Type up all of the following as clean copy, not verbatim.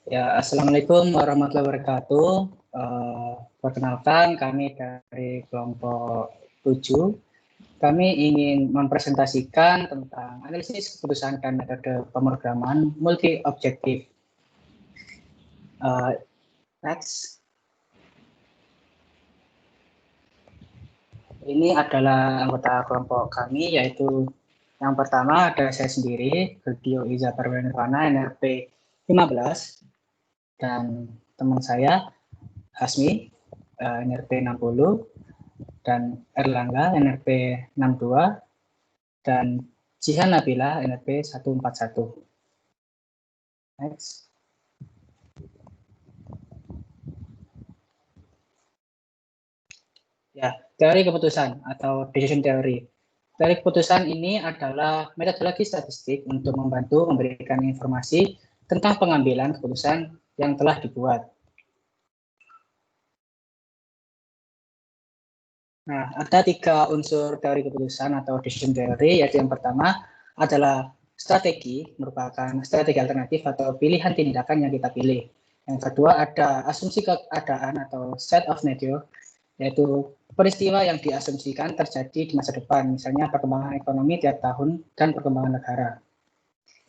Ya, Assalamualaikum warahmatullahi wabarakatuh. Perkenalkan, kami dari kelompok 7. Kami ingin mempresentasikan tentang analisis keputusan dan metode pemrograman multi-objektif. Next. Ini adalah anggota kelompok kami, yaitu yang pertama ada saya sendiri, Gerdio Iza Parwanirwana, NRP 15, dan teman saya, Hasmi, NRP 60, dan Erlangga NRP 62, dan Jihan Nabila NRP 141. Next. Ya, teori keputusan atau decision theory. Teori keputusan ini adalah metodologi statistik untuk membantu memberikan informasi tentang pengambilan keputusan yang telah dibuat. Nah, ada 3 unsur teori keputusan atau decision theory, yaitu yang pertama adalah strategi, merupakan strategi alternatif atau pilihan tindakan yang kita pilih. Yang kedua ada asumsi keadaan atau set of scenario, yaitu peristiwa yang diasumsikan terjadi di masa depan, misalnya perkembangan ekonomi tiap tahun dan perkembangan negara.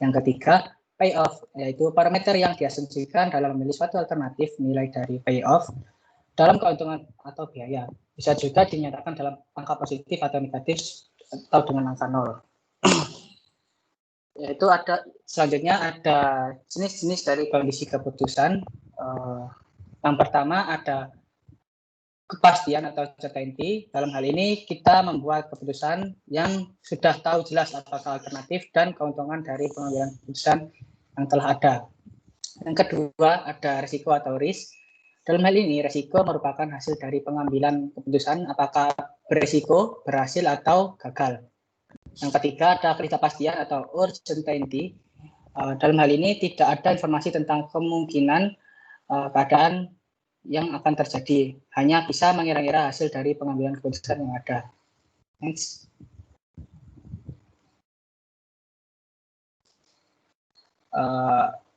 Yang ketiga, payoff, yaitu parameter yang diasumsikan dalam memilih suatu alternatif nilai dari payoff dalam keuntungan atau biaya. Bisa juga dinyatakan dalam angka positif atau negatif atau dengan angka 0. Yaitu selanjutnya ada jenis-jenis dari kondisi keputusan. Yang pertama ada kepastian atau certainty. Dalam hal ini kita membuat keputusan yang sudah tahu jelas apakah alternatif dan keuntungan dari pengambilan keputusan yang telah ada. Yang kedua ada risiko atau risk. Dalam hal ini risiko merupakan hasil dari pengambilan keputusan apakah berisiko, berhasil atau gagal. Yang ketiga ada ketidakpastian atau uncertainty. Dalam hal ini tidak ada informasi tentang kemungkinan keadaan yang akan terjadi, hanya bisa mengira-ngira hasil dari pengambilan keputusan yang ada. Next.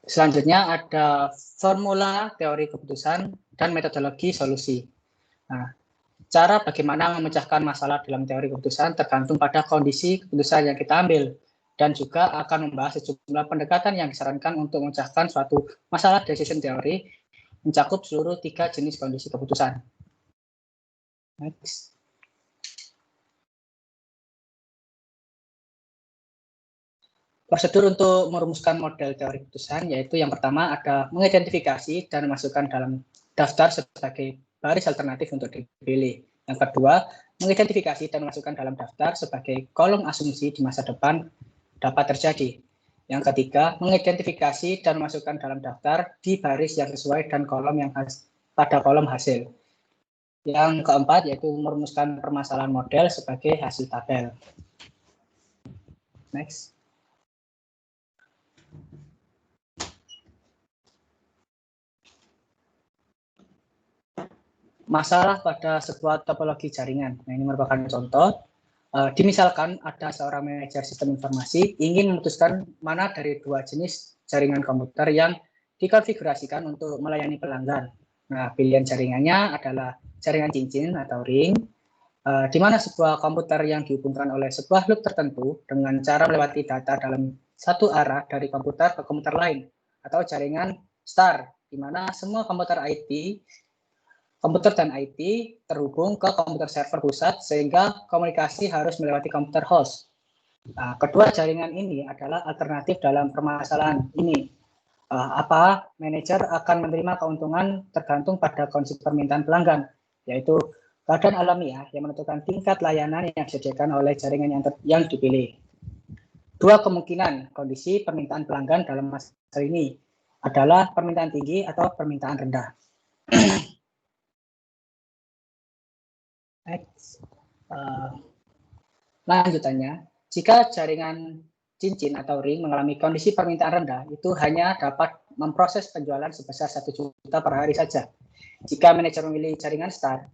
Selanjutnya ada formula teori keputusan dan metodologi solusi. Nah, cara bagaimana memecahkan masalah dalam teori keputusan tergantung pada kondisi keputusan yang kita ambil, dan juga akan membahas sejumlah pendekatan yang disarankan untuk memecahkan suatu masalah decision theory mencakup seluruh 3 jenis kondisi keputusan. Next. Prosedur untuk merumuskan model teori keputusan yaitu yang pertama ada mengidentifikasi dan memasukkan dalam daftar sebagai baris alternatif untuk dipilih. Yang kedua, mengidentifikasi dan memasukkan dalam daftar sebagai kolom asumsi di masa depan dapat terjadi. Yang ketiga, mengidentifikasi dan memasukkan dalam daftar di baris yang sesuai dan kolom yang pada kolom hasil. Yang keempat yaitu merumuskan permasalahan model sebagai hasil tabel. Next. Masalah pada sebuah topologi jaringan. Nah, ini merupakan contoh. Dimisalkan ada seorang manajer sistem informasi ingin memutuskan mana dari 2 jenis jaringan komputer yang dikonfigurasikan untuk melayani pelanggan. Nah, pilihan jaringannya adalah jaringan cincin atau ring, di mana sebuah komputer yang dihubungkan oleh sebuah loop tertentu dengan cara melewati data dalam satu arah dari komputer ke komputer lain, atau jaringan star, di mana semua komputer dan IT terhubung ke komputer server pusat sehingga komunikasi harus melewati komputer host. Nah, kedua jaringan ini adalah alternatif dalam permasalahan ini. Apa manajer akan menerima keuntungan tergantung pada kondisi permintaan pelanggan, yaitu keadaan alamiah yang menentukan tingkat layanan yang disediakan oleh jaringan yang dipilih. Dua kemungkinan kondisi permintaan pelanggan dalam masalah ini adalah permintaan tinggi atau permintaan rendah. Lanjutannya, jika jaringan cincin atau ring mengalami kondisi permintaan rendah, itu hanya dapat memproses penjualan sebesar 1 juta per hari saja. Jika manajer memilih jaringan star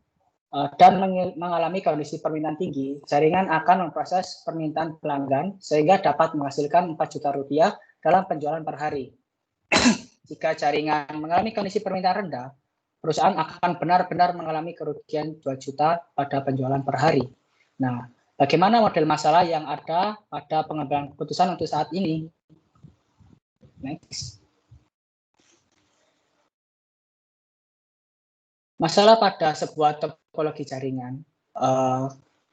dan mengalami kondisi permintaan tinggi, jaringan akan memproses permintaan pelanggan sehingga dapat menghasilkan 4 juta rupiah dalam penjualan per hari. jika jaringan mengalami kondisi permintaan rendah, perusahaan akan benar-benar mengalami kerugian 2 juta pada penjualan per hari. Nah, bagaimana model masalah yang ada pada pengambilan keputusan untuk saat ini? Next. Masalah pada sebuah topologi jaringan.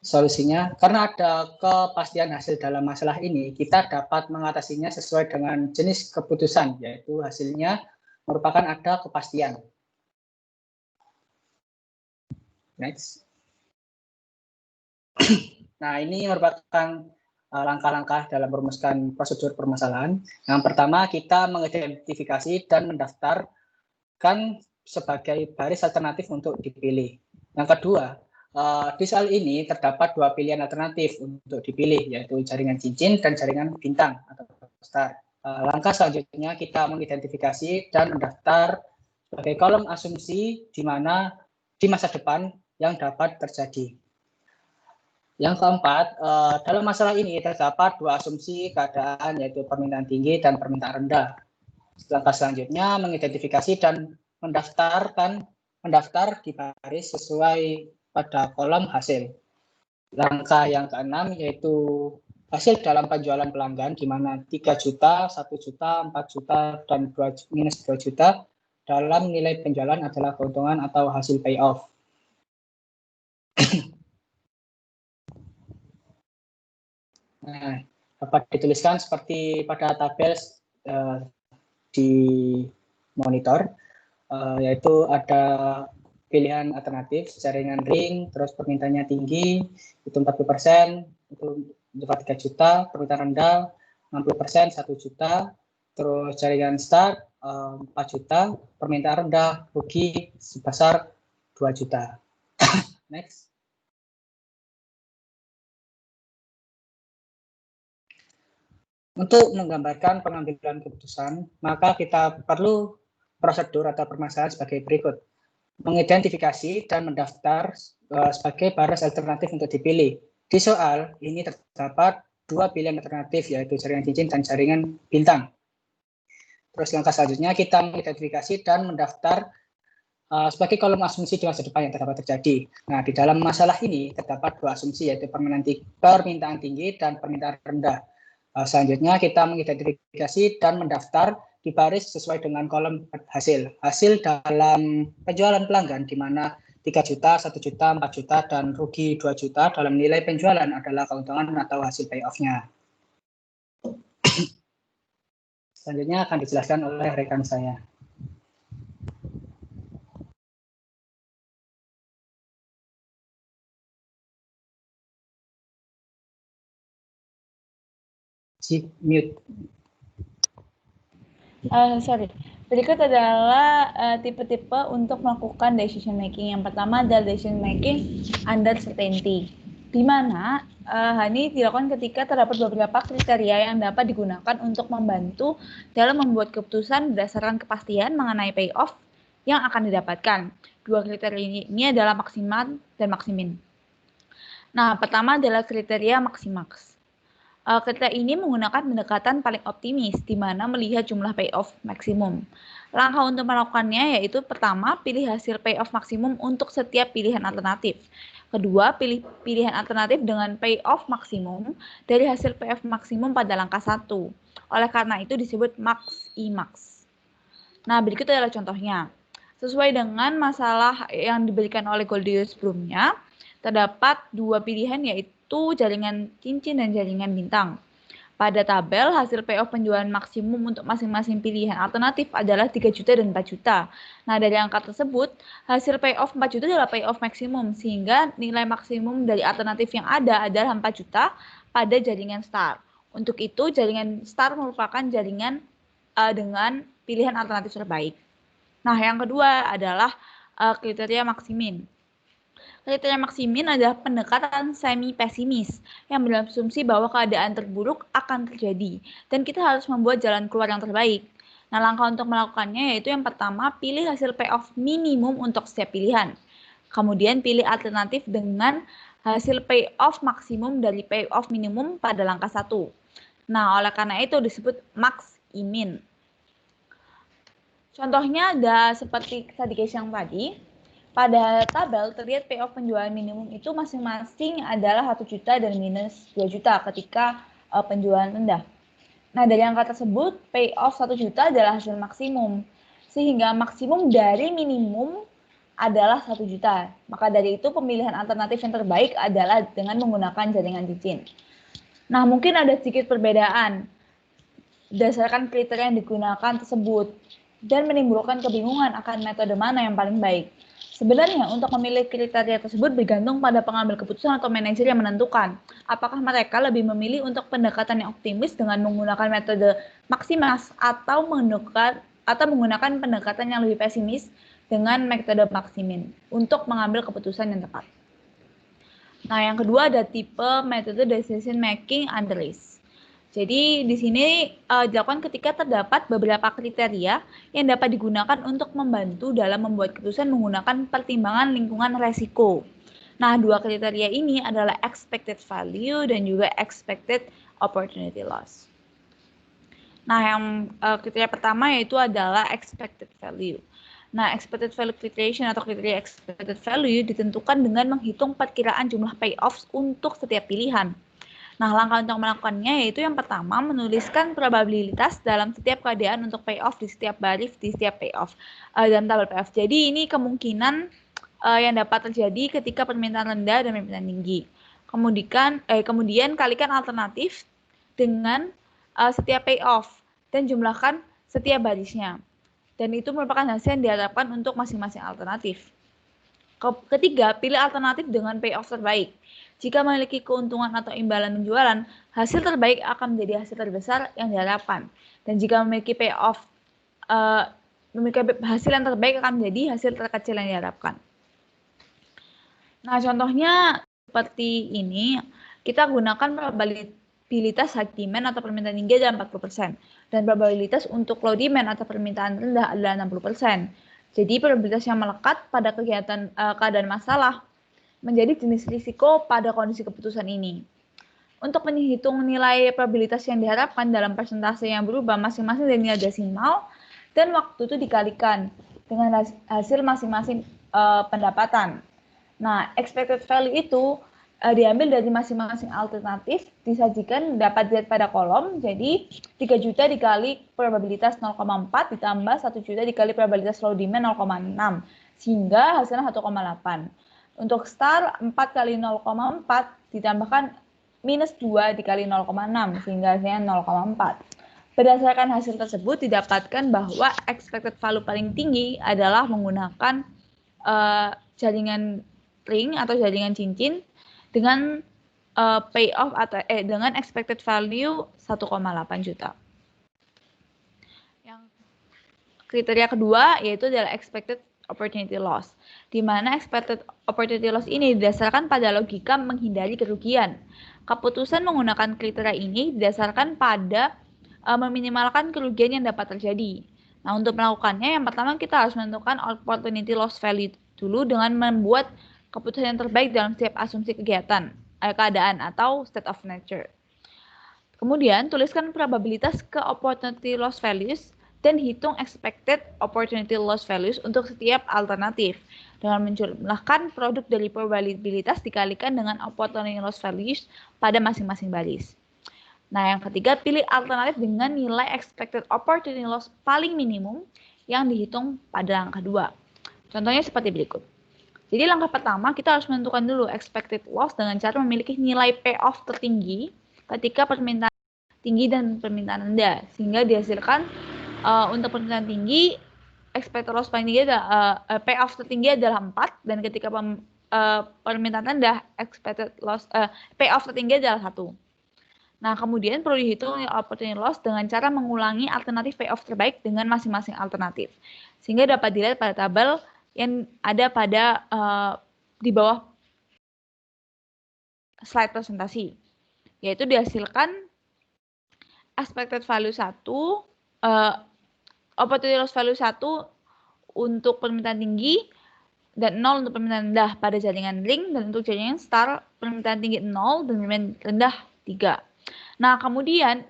Solusinya, karena ada kepastian hasil dalam masalah ini, kita dapat mengatasinya sesuai dengan jenis keputusan, yaitu hasilnya merupakan ada kepastian. Next. Nah, ini merupakan langkah-langkah dalam merumuskan prosedur permasalahan. Yang pertama, kita mengidentifikasi dan mendaftarkan sebagai baris alternatif untuk dipilih. Yang kedua, di soal ini terdapat 2 pilihan alternatif untuk dipilih, yaitu jaringan cincin dan jaringan bintang atau star. Langkah selanjutnya kita mengidentifikasi dan mendaftar sebagai kolom asumsi di mana di masa depan yang dapat terjadi. Yang keempat, dalam masalah ini terdapat 2 asumsi keadaan, yaitu permintaan tinggi dan permintaan rendah. Langkah selanjutnya mengidentifikasi dan mendaftar di baris sesuai pada kolom hasil. Langkah yang keenam yaitu hasil dalam penjualan pelanggan, di mana 3 juta, 1 juta, 4 juta, dan minus 2 juta dalam nilai penjualan adalah keuntungan atau hasil payoff. Nah, dapat dituliskan seperti pada tabel di monitor, yaitu ada pilihan alternatif jaringan ring, terus permintaannya tinggi itu 40%, itu 3 juta, permintaan rendah 60%, 1 juta, terus jaringan start 4 juta, permintaan rendah rugi sebesar 2 juta. Next. Untuk menggambarkan pengambilan keputusan, maka kita perlu prosedur atau permasalahan sebagai berikut. Mengidentifikasi dan mendaftar sebagai baris alternatif untuk dipilih. Di soal ini terdapat 2 pilihan alternatif, yaitu jaringan cincin dan jaringan bintang. Terus langkah selanjutnya kita mengidentifikasi dan mendaftar sebagai kolom asumsi di masa depan yang terdapat terjadi. Nah, di dalam masalah ini terdapat 2 asumsi, yaitu permintaan tinggi dan permintaan rendah. Selanjutnya kita mengidentifikasi dan mendaftar di baris sesuai dengan kolom hasil. Hasil dalam penjualan pelanggan di mana 3 juta, 1 juta, 4 juta, dan rugi 2 juta dalam nilai penjualan adalah keuntungan atau hasil payoff-nya. Selanjutnya akan dijelaskan oleh rekan saya. Mute. Sorry. Berikut adalah tipe-tipe untuk melakukan decision making. Yang pertama adalah decision making under certainty, di mana hal ini dilakukan ketika terdapat beberapa kriteria yang dapat digunakan untuk membantu dalam membuat keputusan berdasarkan kepastian mengenai payoff yang akan didapatkan. 2 kriteria ini adalah maksimal dan maksimin. Nah, pertama adalah kriteria maksimax. Kriteria ini menggunakan pendekatan paling optimis, di mana melihat jumlah payoff maksimum. Langkah untuk melakukannya yaitu pertama, pilih hasil payoff maksimum untuk setiap pilihan alternatif. Kedua, pilih pilihan alternatif dengan payoff maksimum dari hasil payoff maksimum pada langkah 1. Oleh karena itu disebut max-i-max. Nah, berikut adalah contohnya. Sesuai dengan masalah yang diberikan oleh Goldius sebelumnya, terdapat 2 pilihan yaitu jaringan cincin dan jaringan bintang. Pada tabel, hasil payoff penjualan maksimum untuk masing-masing pilihan alternatif adalah 3 juta dan 4 juta. Nah, dari angka tersebut, hasil payoff 4 juta adalah payoff maksimum, sehingga nilai maksimum dari alternatif yang ada adalah 4 juta pada jaringan star. Untuk itu, jaringan star merupakan jaringan dengan pilihan alternatif terbaik. Nah, yang kedua adalah kriteria maksimin. Kriteria maksimin adalah pendekatan semi-pesimis yang berasumsi bahwa keadaan terburuk akan terjadi dan kita harus membuat jalan keluar yang terbaik. Nah, langkah untuk melakukannya yaitu yang pertama, pilih hasil payoff minimum untuk setiap pilihan. Kemudian pilih alternatif dengan hasil payoff maksimum dari payoff minimum pada langkah 1. Nah, oleh karena itu disebut max-i-min. Contohnya ada seperti tadi case yang tadi, pada tabel terlihat payoff penjualan minimum itu masing-masing adalah 1 juta dan minus 2 juta ketika penjualan rendah. Nah, dari angka tersebut, payoff 1 juta adalah hasil maksimum. Sehingga maksimum dari minimum adalah 1 juta. Maka dari itu pemilihan alternatif yang terbaik adalah dengan menggunakan jaringan cincin. Nah, mungkin ada sedikit perbedaan berdasarkan kriteria yang digunakan tersebut dan menimbulkan kebingungan akan metode mana yang paling baik. Sebenarnya untuk memilih kriteria tersebut bergantung pada pengambil keputusan atau manajer yang menentukan apakah mereka lebih memilih untuk pendekatan yang optimis dengan menggunakan metode maksimas atau menggunakan pendekatan yang lebih pesimis dengan metode maksimin untuk mengambil keputusan yang tepat. Nah, yang kedua ada tipe metode decision making under risk. Jadi di sini dilakukan ketika terdapat beberapa kriteria yang dapat digunakan untuk membantu dalam membuat keputusan menggunakan pertimbangan lingkungan resiko. Nah, dua kriteria ini adalah expected value dan juga expected opportunity loss. Nah, yang kriteria pertama yaitu adalah expected value. Nah, expected value criterion atau kriteria expected value ditentukan dengan menghitung perkiraan jumlah payoffs untuk setiap pilihan. Nah, langkah untuk melakukannya yaitu yang pertama menuliskan probabilitas dalam setiap keadaan untuk payoff di setiap baris di setiap payoff dalam tabel payoff. Jadi ini kemungkinan yang dapat terjadi ketika permintaan rendah dan permintaan tinggi. Kemudian kalikan alternatif dengan setiap payoff dan jumlahkan setiap barisnya. Dan itu merupakan hasil yang diharapkan untuk masing-masing alternatif. Ketiga, pilih alternatif dengan payoff terbaik. Jika memiliki keuntungan atau imbalan penjualan, hasil terbaik akan menjadi hasil terbesar yang diharapkan. Dan jika memiliki payoff, memiliki hasil yang terbaik akan menjadi hasil terkecil yang diharapkan. Nah, contohnya seperti ini, kita gunakan probabilitas high demand atau permintaan tinggi adalah 40%. Dan probabilitas untuk low demand atau permintaan rendah adalah 60%. Jadi probabilitas yang melekat pada keadaan masalah menjadi jenis risiko pada kondisi keputusan ini. Untuk menghitung nilai probabilitas yang diharapkan dalam persentase yang berubah masing-masing dari nilai desimal dan waktu itu dikalikan dengan hasil masing-masing pendapatan. Nah, expected value itu diambil dari masing-masing alternatif, disajikan dapat dilihat pada kolom. Jadi 3 juta dikali probabilitas 0,4 ditambah 1 juta dikali probabilitas low demand 0,6 sehingga hasilnya 1,8. Untuk star 4 kali 0,4 ditambahkan minus 2 dikali 0,6 sehingga hasilnya 0,4. Berdasarkan hasil tersebut didapatkan bahwa expected value paling tinggi adalah menggunakan jaringan ring atau jaringan cincin dengan payoff atau dengan expected value 1,8 juta. Yang kriteria kedua yaitu adalah expected opportunity loss, di mana expected opportunity loss ini didasarkan pada logika menghindari kerugian. Keputusan menggunakan kriteria ini didasarkan pada meminimalkan kerugian yang dapat terjadi. Nah, untuk melakukannya, yang pertama kita harus menentukan opportunity loss value dulu dengan membuat keputusan yang terbaik dalam setiap asumsi keadaan atau state of nature. Kemudian, tuliskan probabilitas ke opportunity loss values dan hitung expected opportunity loss values untuk setiap alternatif. Dengan menjumlahkan produk dari probabilitas dikalikan dengan opportunity loss values pada masing-masing baris. Nah, yang ketiga, pilih alternatif dengan nilai expected opportunity loss paling minimum yang dihitung pada langkah 2. Contohnya seperti berikut. Jadi langkah pertama, kita harus menentukan dulu expected loss dengan cara memiliki nilai payoff tertinggi ketika permintaan tinggi dan permintaan rendah. Sehingga dihasilkan untuk permintaan tinggi, expected loss paling tinggi adalah payoff tertinggi adalah 4, dan ketika permintaan rendah, expected loss payoff tertinggi adalah 1. Nah, kemudian perlu dihitung opportunity loss dengan cara mengulangi alternatif payoff terbaik dengan masing-masing alternatif. Sehingga dapat dilihat pada tabel yang ada pada di bawah slide presentasi. Yaitu dihasilkan expected value 1, opportunity loss value 1 untuk permintaan tinggi dan 0 untuk permintaan rendah pada jaringan ring, dan untuk jaringan star permintaan tinggi 0 dan permintaan rendah 3. Nah, kemudian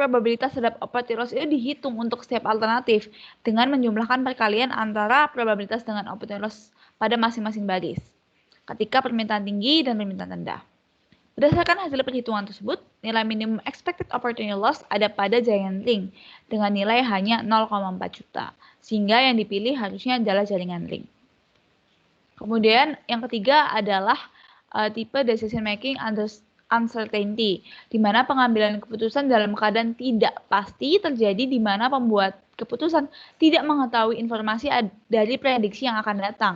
probabilitas terhadap opportunity loss itu dihitung untuk setiap alternatif dengan menjumlahkan perkalian antara probabilitas dengan opportunity loss pada masing-masing baris ketika permintaan tinggi dan permintaan rendah. Berdasarkan hasil perhitungan tersebut, nilai minimum expected opportunity loss ada pada Giant Ring dengan nilai hanya 0,4 juta, sehingga yang dipilih harusnya adalah jaringan ring. Kemudian yang ketiga adalah tipe decision making under uncertainty, di mana pengambilan keputusan dalam keadaan tidak pasti terjadi di mana pembuat keputusan tidak mengetahui informasi dari prediksi yang akan datang.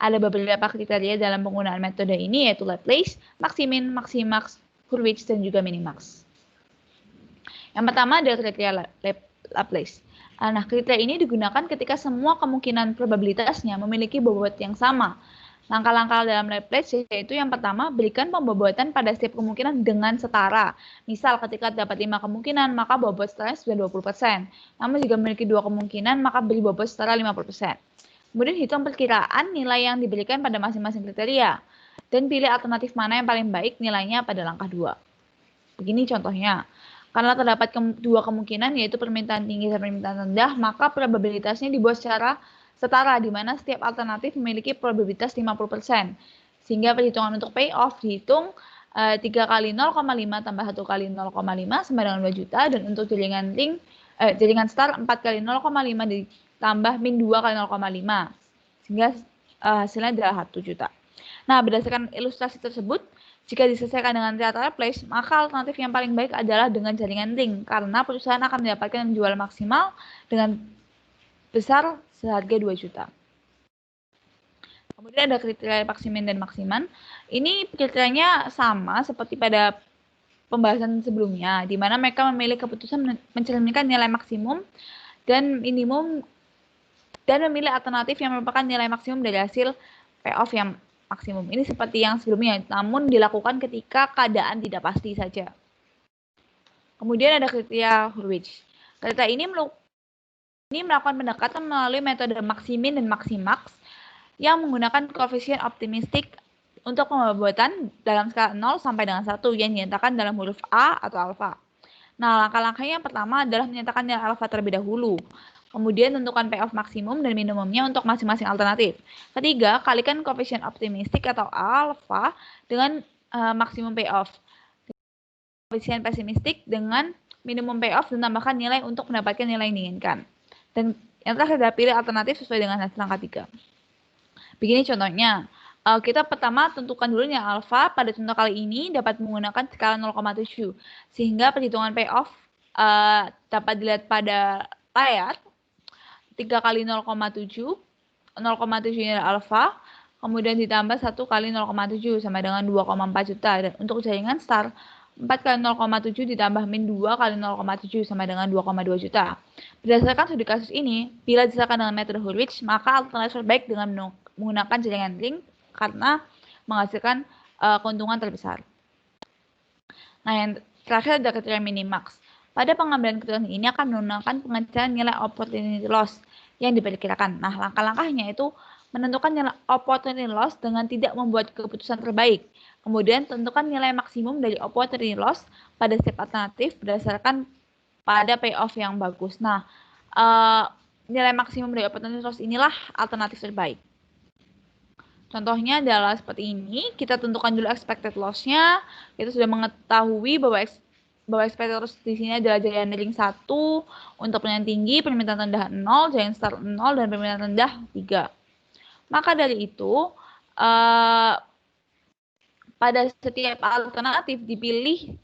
Ada beberapa kriteria dalam penggunaan metode ini yaitu Laplace, Maximin, Maximax, Hurwitz, dan juga Minimax. Yang pertama ada kriteria Laplace. Nah, kriteria ini digunakan ketika semua kemungkinan probabilitasnya memiliki bobot yang sama. Langkah-langkah dalam Laplace yaitu yang pertama, berikan pembobotan pada setiap kemungkinan dengan setara. Misal ketika dapat 5 kemungkinan, maka bobot setaranya sudah 20%. Namun jika memiliki 2 kemungkinan, maka beri bobot setara 50%. Kemudian hitung perkiraan nilai yang diberikan pada masing-masing kriteria. Dan pilih alternatif mana yang paling baik nilainya pada langkah 2. Begini contohnya. Karena terdapat 2 kemungkinan yaitu permintaan tinggi dan permintaan rendah, maka probabilitasnya dibuat secara setara di mana setiap alternatif memiliki probabilitas 50%. Sehingga perhitungan untuk payoff dihitung 3 kali 0,5 tambah 1 kali 0,5 sama dengan 2 juta. Dan untuk jaringan ring, jaringan star 4 kali 0,5 ditambah min 2 kali 0,5. Sehingga hasilnya adalah 1 juta. Nah, berdasarkan ilustrasi tersebut, jika diselesaikan dengan cara Laplace, maka alternatif yang paling baik adalah dengan jaringan ring, karena perusahaan akan mendapatkan menjual maksimal dengan besar seharga 2 juta. Kemudian ada kriteria Maximin dan Maximan. Ini kriterianya sama seperti pada pembahasan sebelumnya, di mana mereka memilih keputusan mencerminkan nilai maksimum dan minimum dan memilih alternatif yang merupakan nilai maksimum dari hasil payoff yang maksimum. Ini seperti yang sebelumnya, namun dilakukan ketika keadaan tidak pasti saja. Kemudian ada kriteria Hurwitz. Kriteria ini melakukan pendekatan melalui metode Maximin dan Maximax yang menggunakan koefisien optimistik untuk pembobotan dalam skala 0 sampai dengan 1 yang dinyatakan dalam huruf A atau alfa. Nah, langkah-langkahnya yang pertama adalah menyatakan nilai alfa terlebih dahulu. Kemudian tentukan payoff maksimum dan minimumnya untuk masing-masing alternatif. Ketiga, kalikan koefisien optimistik atau alfa dengan maksimum payoff. Koefisien pesimistik dengan minimum payoff dan tambahkan nilai untuk mendapatkan nilai yang diinginkan. Dan yang terakhir adalah pilih alternatif sesuai dengan hasil angka 3. Begini contohnya. Kita pertama tentukan dulu nilai alfa. Pada contoh kali ini dapat menggunakan skala 0,7. Sehingga perhitungan payoff dapat dilihat pada layar. 3 kali 0,7 ini adalah alfa, kemudian ditambah 1 kali 0,7 sama dengan 2,4 juta. Dan untuk jaringan star, 4 kali 0,7 ditambah min 2 kali 0,7 sama dengan 2,2 juta. Berdasarkan studi kasus ini, bila diserahkan dengan metode Hurwitz, maka alternatif terbaik dengan menggunakan jaringan ring karena menghasilkan keuntungan terbesar. Nah, yang terakhir ada kriteria Minimax. Pada pengambilan keputusan ini akan menggunakan pengecilan nilai opportunity loss yang diperkirakan. Nah, langkah-langkahnya itu menentukan nilai opportunity loss dengan tidak membuat keputusan terbaik. Kemudian tentukan nilai maksimum dari opportunity loss pada setiap alternatif berdasarkan pada payoff yang bagus. Nah, nilai maksimum dari opportunity loss inilah alternatif terbaik. Contohnya adalah seperti ini. Kita tentukan dulu expected loss-nya. Kita sudah mengetahui bahwa expected loss di sini adalah jaringan ring 1 untuk permintaan tinggi, permintaan rendah 0, jaringan star 0, dan permintaan rendah 3. Maka dari itu, pada setiap alternatif dipilih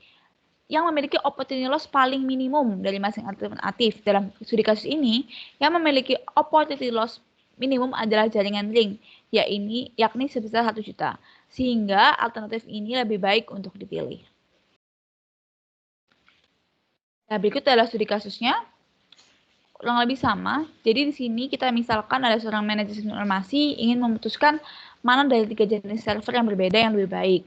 yang memiliki opportunity loss paling minimum dari masing-masing alternatif. Dalam studi kasus ini, yang memiliki opportunity loss minimum adalah jaringan ring, yakni sebesar 1 juta. Sehingga alternatif ini lebih baik untuk dipilih. Nah, berikut adalah studi kasusnya. Kurang lebih sama. Jadi di sini kita misalkan ada seorang manajer informasi ingin memutuskan mana dari 3 jenis server yang berbeda yang lebih baik.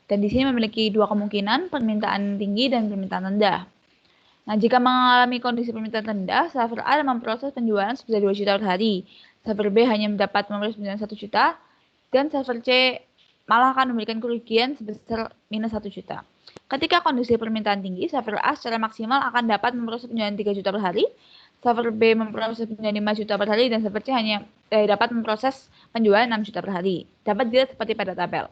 Dan di sini memiliki 2 kemungkinan, permintaan tinggi dan permintaan rendah. Nah, jika mengalami kondisi permintaan rendah, server A memproses penjualan sebesar 2 juta per hari. Server B hanya mendapat memproses penjualan 1 juta. Dan server C malah akan memberikan kerugian sebesar minus 1 juta. Ketika kondisi permintaan tinggi, server A secara maksimal akan dapat memproses penjualan 3 juta per hari, server B memproses penjualan 5 juta per hari, dan server C hanya dapat memproses penjualan 6 juta per hari. Dapat dilihat seperti pada tabel.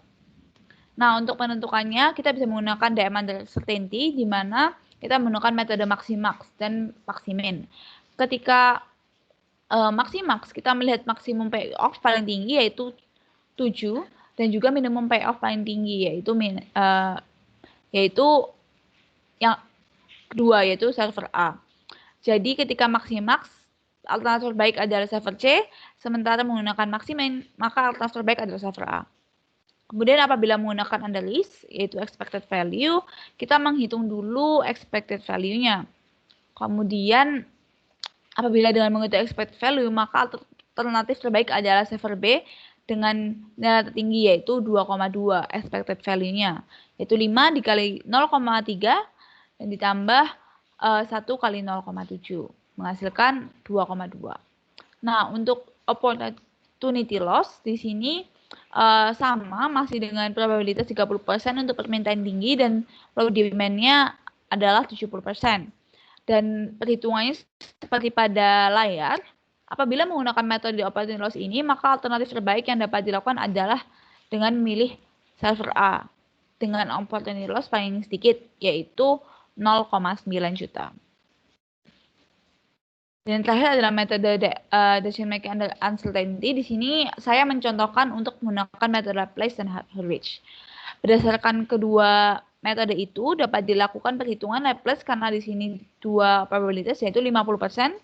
Nah, untuk menentukannya, kita bisa menggunakan DM uncertainty, di mana kita menggunakan metode maximax dan maximin. Ketika maximax, kita melihat maksimum payoff paling tinggi yaitu 7, dan juga minimum payoff paling tinggi yaitu yang kedua, yaitu server A. Jadi ketika maximax, alternatif terbaik adalah server C, sementara menggunakan maximin, maka alternatif terbaik adalah server A. Kemudian apabila menggunakan underlist, yaitu expected value, kita menghitung dulu expected value-nya. Kemudian apabila dengan menghitung expected value, maka alternatif terbaik adalah server B dengan nilai tertinggi yaitu 2,2 expected value-nya, yaitu 5 dikali 0,3 dan ditambah 1 kali 0,7 menghasilkan 2,2. Nah, untuk opportunity loss di sini sama, masih dengan probabilitas 30% untuk permintaan tinggi dan low demand-nya adalah 70%. Dan perhitungannya seperti pada layar, apabila menggunakan metode opportunity loss ini, maka alternatif terbaik yang dapat dilakukan adalah dengan memilih server A dengan opportunity loss paling sedikit, yaitu 0,9 juta. Dan terakhir adalah metode decision making uncertainty. Di sini saya mencontohkan untuk menggunakan metode Laplace dan Hurwitz. Berdasarkan kedua metode itu dapat dilakukan perhitungan Laplace karena di sini dua probabilitas yaitu 50%.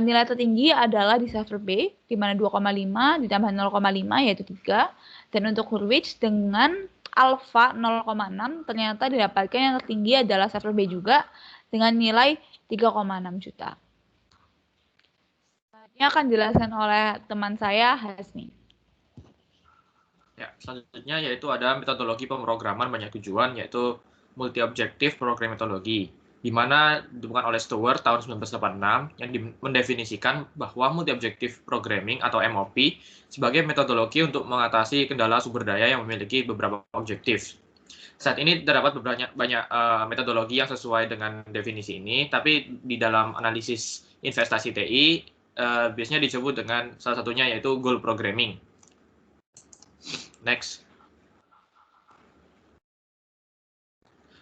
Nilai tertinggi adalah di server B di mana 2,5 ditambah 0,5 yaitu 3. Dan untuk Hurwitz dengan alfa 0,6 ternyata didapatkan yang tertinggi adalah server B juga dengan nilai 3,6 juta. Ini akan dijelaskan oleh teman saya, Hasmi. Ya, selanjutnya yaitu ada metodologi pemrograman banyak tujuan, yaitu multi-objective program methodology, di mana ditemukan oleh Stewart tahun 1986 yang mendefinisikan bahwa multi-objective programming atau MOP sebagai metodologi untuk mengatasi kendala sumber daya yang memiliki beberapa objektif. Saat ini terdapat banyak metodologi yang sesuai dengan definisi ini, tapi di dalam analisis investasi TI, biasanya disebut dengan salah satunya yaitu goal programming. Next.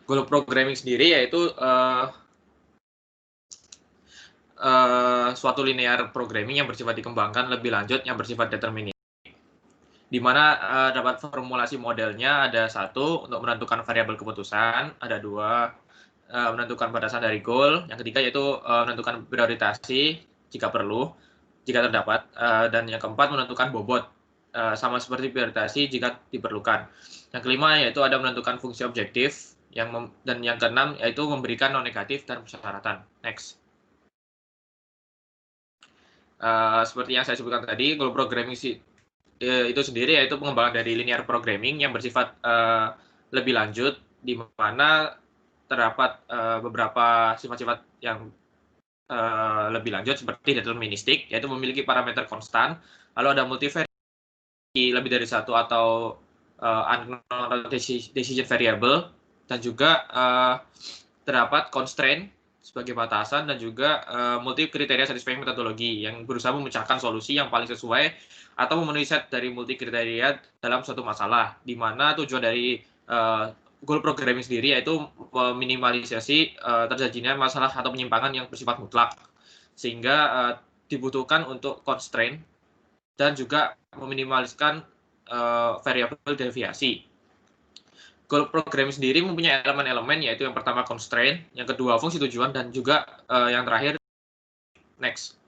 Goal programming sendiri yaitu suatu linear programming yang bersifat dikembangkan lebih lanjut yang bersifat deterministik, di mana dapat formulasi modelnya ada 1 untuk menentukan variabel keputusan, ada 2 menentukan batasan dari goal, yang ketiga yaitu menentukan prioritasi jika perlu, jika terdapat, dan yang keempat menentukan bobot, sama seperti prioritasi jika diperlukan. Yang kelima yaitu ada menentukan fungsi objektif, dan yang keenam yaitu memberikan non negatif dan persyaratan. Next. Seperti yang saya sebutkan tadi, goal programming itu sendiri yaitu pengembangan dari linear programming yang bersifat lebih lanjut, di mana terdapat beberapa sifat-sifat yang lebih lanjut seperti deterministik, yaitu memiliki parameter konstan, lalu ada multivariate lebih dari 1 atau unknown decision variable, dan juga terdapat constraint sebagai batasan, dan juga multi kriteria satisfying metodologi yang berusaha memecahkan solusi yang paling sesuai atau memenuhi set dari multi kriteria dalam suatu masalah, di mana tujuan dari goal programming sendiri yaitu meminimalisasi terjadinya masalah atau penyimpangan yang bersifat mutlak, sehingga dibutuhkan untuk constraint dan juga meminimaliskan variabel deviasi. Goal programming sendiri mempunyai elemen-elemen yaitu yang pertama constraint, yang kedua fungsi tujuan, dan juga yang terakhir next.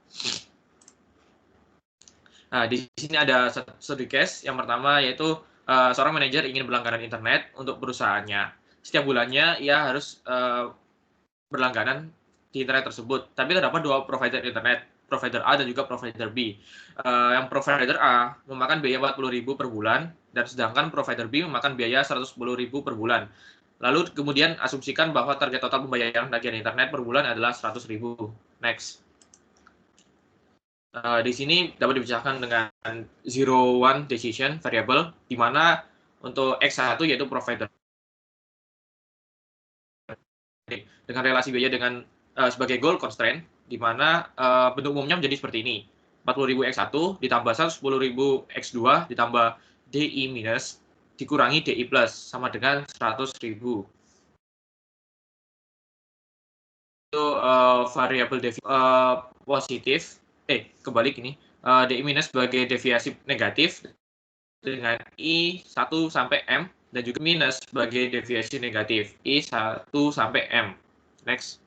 Nah, di sini ada studi case. Yang pertama yaitu seorang manajer ingin berlangganan internet untuk perusahaannya. Setiap bulannya ia harus berlangganan di internet tersebut. Tapi terdapat 2 provider internet, provider A dan juga provider B. Yang provider A memakan biaya 40.000 per bulan, dan sedangkan provider B memakan biaya 110.000 per bulan. Lalu kemudian asumsikan bahwa target total pembayaran tagihan internet per bulan adalah 100.000. Next. Di sini dapat dipecahkan dengan 0-1 decision variable, di mana untuk X1 yaitu provider dengan relasi biaya dengan sebagai goal constraint, di mana bentuk umumnya menjadi seperti ini. 40.000 X1 ditambah 110.000 X2 ditambah DI minus dikurangi DI plus sama dengan 100.000. Itu variabel positif, kebalik ini, DI minus sebagai deviasi negatif dengan I1 sampai M, dan juga minus sebagai deviasi negatif I1 sampai M. Next.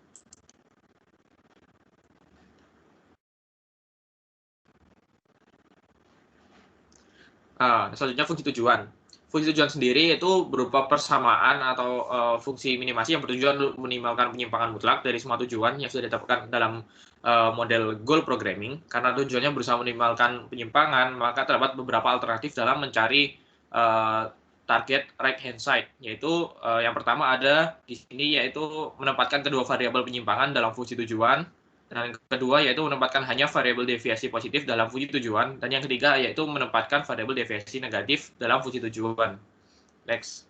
Selanjutnya fungsi tujuan. Fungsi tujuan sendiri itu berupa persamaan atau fungsi minimasi yang bertujuan untuk meminimalkan penyimpangan mutlak dari semua tujuan yang sudah ditetapkan dalam model goal programming. Karena tujuannya berusaha meminimalkan penyimpangan, maka terdapat beberapa alternatif dalam mencari target right hand side, yaitu yang pertama ada di sini, yaitu menempatkan kedua variabel penyimpangan dalam fungsi tujuan. Dan yang kedua yaitu menempatkan hanya variabel deviasi positif dalam fungsi tujuan. Dan yang ketiga yaitu menempatkan variabel deviasi negatif dalam fungsi tujuan. Next.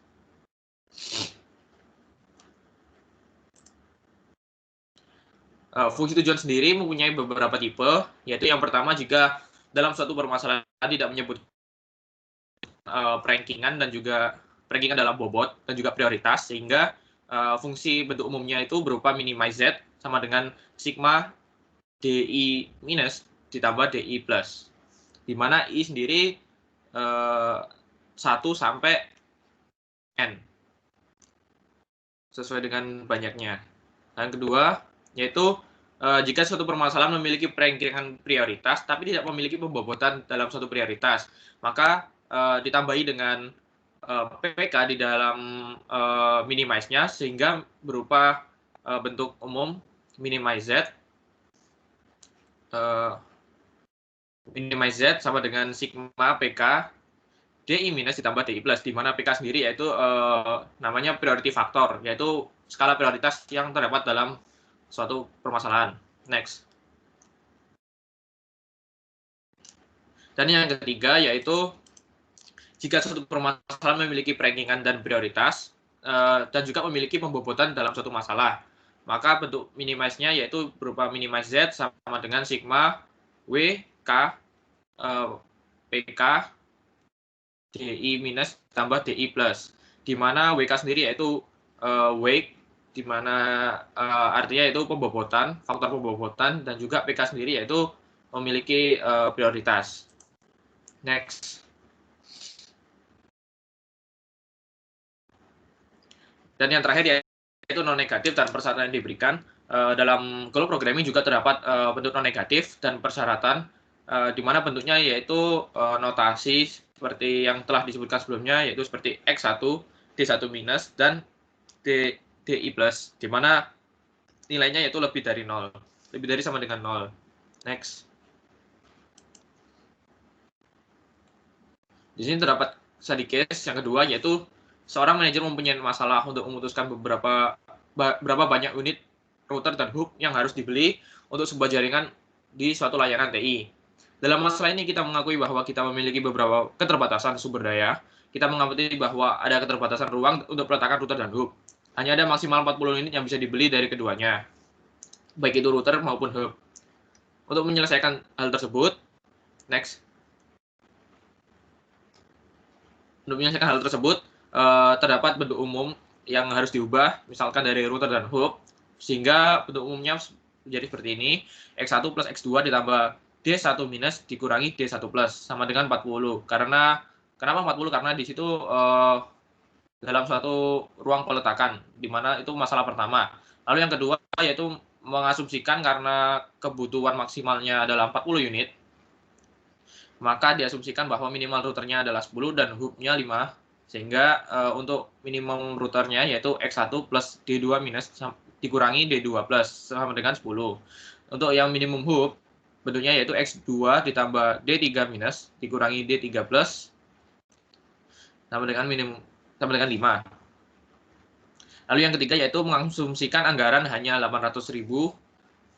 Fungsi tujuan sendiri mempunyai beberapa tipe, yaitu yang pertama jika dalam suatu permasalahan tidak menyebut rankingan dan juga rankingan dalam bobot dan juga prioritas, sehingga fungsi bentuk umumnya itu berupa minimize Z sama dengan sigma DI minus ditambah DI plus, di mana I sendiri 1 sampai N sesuai dengan banyaknya. Dan kedua yaitu jika suatu permasalahan memiliki rankingan prioritas tapi tidak memiliki pembobotan dalam suatu prioritas, maka ditambahi dengan PPK di dalam minimize-nya, sehingga berupa bentuk umum minimize Z minimize Z sama dengan sigma PK DI minus ditambah DI plus, di mana PK sendiri yaitu namanya priority factor, yaitu skala prioritas yang terdapat dalam suatu permasalahan. Next. Dan yang ketiga yaitu jika suatu permasalahan memiliki rankingan dan prioritas dan juga memiliki pembobotan dalam suatu masalah, maka bentuk minimize-nya yaitu berupa minimize Z sama dengan sigma W K PK DI minus tambah DI plus, di mana WK sendiri yaitu weight, di mana artinya itu pembobotan, faktor pembobotan, dan juga PK sendiri yaitu memiliki prioritas. Next. Dan yang terakhir yaitu non negatif dan persyaratan yang diberikan. Dalam goal programming juga terdapat bentuk non negatif dan persyaratan, di mana bentuknya yaitu notasi seperti yang telah disebutkan sebelumnya, yaitu seperti X1, D1 minus, dan DI plus, di mana nilainya yaitu lebih dari 0, lebih dari sama dengan 0. Next. Di sini terdapat study case yang kedua, yaitu seorang manajer mempunyai masalah untuk memutuskan berapa banyak unit router dan hub yang harus dibeli untuk sebuah jaringan di suatu layanan TI. Dalam masalah ini kita mengakui bahwa kita memiliki beberapa keterbatasan sumber daya. Kita mengamati bahwa ada keterbatasan ruang untuk peletakan router dan hub. Hanya ada maksimal 40 unit yang bisa dibeli dari keduanya, baik itu router maupun hub. Untuk menyelesaikan hal tersebut, next. Untuk menyelesaikan hal tersebut, terdapat bentuk umum yang harus diubah, misalkan dari router dan hub, sehingga bentuk umumnya menjadi seperti ini. X1 plus X2 ditambah D1 minus dikurangi D1 plus sama dengan 40. Kenapa 40? Karena di situ dalam suatu ruang peletakan, di mana itu masalah pertama. Lalu yang kedua yaitu mengasumsikan karena kebutuhan maksimalnya adalah 40 unit, maka diasumsikan bahwa minimal routernya adalah 10 dan hubnya 5. Sehingga untuk minimum routernya yaitu X1 plus D2 minus dikurangi D2 plus sama dengan 10. Untuk yang minimum hub, bentuknya yaitu X2 ditambah D3 minus dikurangi D3 plus sama dengan 5. Lalu yang ketiga yaitu mengasumsikan anggaran hanya 800.000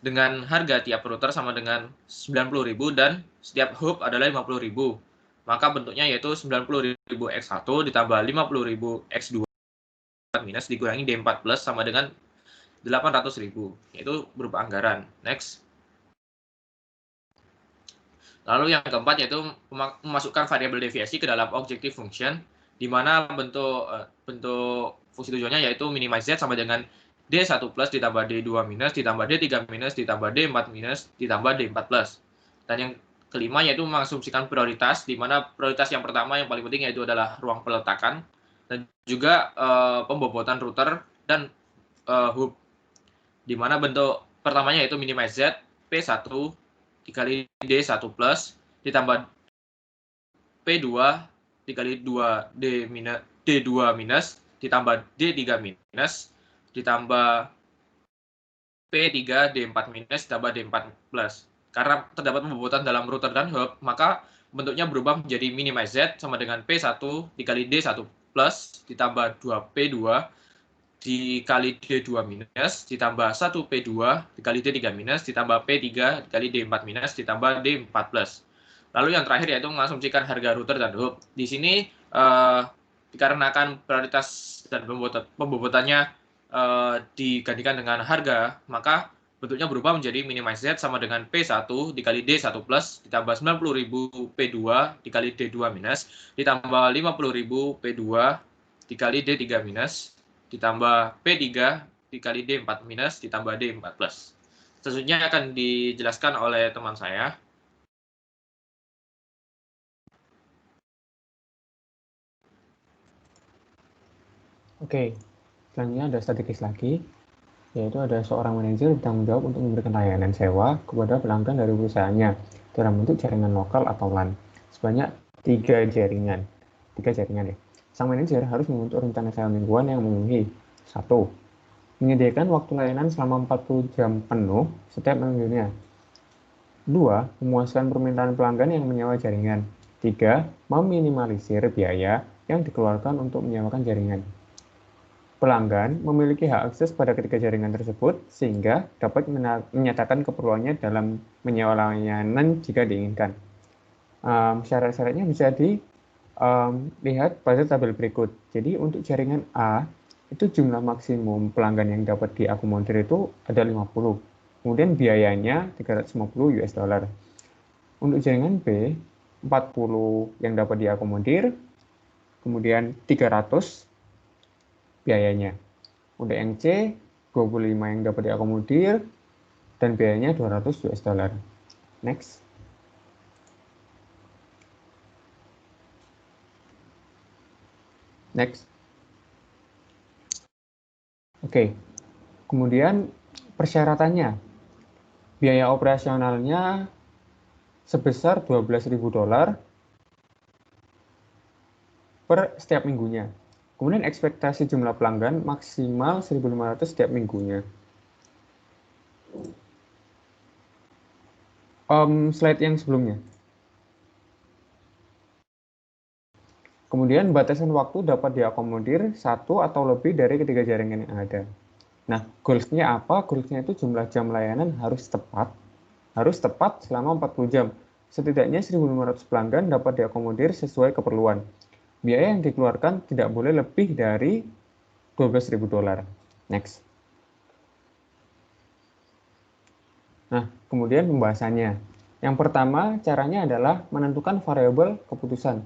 dengan harga tiap router sama dengan 90.000 dan setiap hub adalah 50.000. Maka bentuknya yaitu 90.000 X1 ditambah 50.000 X2 minus dikurangi D4 plus sama dengan 800.000, yaitu berupa anggaran. Next. Lalu yang keempat yaitu memasukkan variabel deviasi ke dalam objective function, di mana bentuk fungsi tujuannya yaitu minimize Z sama dengan D1 plus ditambah D2 minus ditambah D3 minus ditambah D4 minus ditambah D4 plus. Dan yang kelima yaitu mengasumsikan prioritas, di mana prioritas yang pertama yang paling penting yaitu adalah ruang peletakan, dan juga pembobotan router dan hub, di mana bentuk pertamanya yaitu minimize Z P1 dikali D1 plus ditambah P2 dikali 2 D2 minus ditambah D3 minus ditambah P3 D4 minus ditambah D4 plus. Karena terdapat pembobotan dalam router dan hub, maka bentuknya berubah menjadi minimize Z sama dengan P1 dikali D1 plus ditambah 2P2 dikali D2 minus ditambah 1P2 dikali D3 minus ditambah P3 dikali D4 minus ditambah D4 plus. Lalu yang terakhir yaitu mengasumsikan harga router dan hub. Di sini dikarenakan prioritas dan pembobotannya digantikan dengan harga, maka bentuknya berubah menjadi minimize Z sama dengan P1 dikali D1 plus ditambah 90.000 P2 dikali D2 minus ditambah 50.000 P2 dikali D3 minus ditambah P3 dikali D4 minus ditambah D4 plus. Selanjutnya akan dijelaskan oleh teman saya. Oke, selanjutnya ada statikis lagi, yaitu ada seorang manajer bertanggung jawab untuk memberikan layanan sewa kepada pelanggan dari perusahaannya dalam bentuk jaringan lokal atau LAN sebanyak 3 jaringan. Sang manajer harus membentuk rencana sewa mingguan yang memenuhi 1. Menyediakan waktu layanan selama 40 jam penuh setiap minggunya. 2. Memuaskan permintaan pelanggan yang menyewa jaringan. 3. Meminimalisir biaya yang dikeluarkan untuk menyewakan jaringan. Pelanggan memiliki hak akses pada ketiga jaringan tersebut sehingga dapat menyatakan keperluannya dalam menyewa layanan jika diinginkan. Syarat-syaratnya bisa dilihat pada tabel berikut. Jadi untuk jaringan A, itu jumlah maksimum pelanggan yang dapat diakomodir itu ada 50. Kemudian biayanya 350 US dollar. Untuk jaringan B, 40 yang dapat diakomodir, kemudian 300 biayanya. Untuk yang C, 25 yang dapat diakomodir, dan biayanya 200 US dollar. Next. Next. Oke, kemudian persyaratannya, biaya operasionalnya sebesar 12.000 dolar per setiap minggunya. Kemudian ekspektasi jumlah pelanggan maksimal 1.500 setiap minggunya. Slide yang sebelumnya. Kemudian batasan waktu dapat diakomodir 1 atau lebih dari ketiga jaringan yang ada. Nah, goals-nya apa? Goals-nya itu jumlah jam layanan harus tepat selama 40 jam. Setidaknya 1.500 pelanggan dapat diakomodir sesuai keperluan. Biaya yang dikeluarkan tidak boleh lebih dari 12.000 dolar. Next. Nah, kemudian pembahasannya. Yang pertama, caranya adalah menentukan variabel keputusan.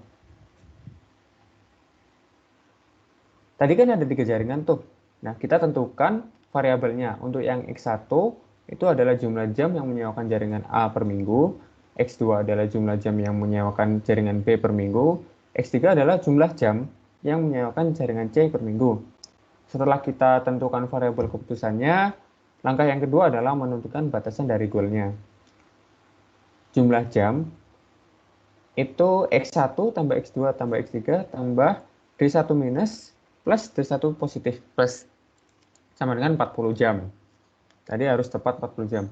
Tadi kan ada 3 jaringan tuh. Nah, kita tentukan variabelnya. Untuk yang X1 itu adalah jumlah jam yang menyewakan jaringan A per minggu. X2 adalah jumlah jam yang menyewakan jaringan B per minggu. X3 adalah jumlah jam yang menyewakan jaringan C per minggu. Setelah kita tentukan variabel keputusannya, langkah yang kedua adalah menentukan batasan dari goalnya. Jumlah jam itu X1 tambah X2 tambah X3 tambah D1 minus plus D1 positif plus sama dengan 40 jam. Tadi harus tepat 40 jam.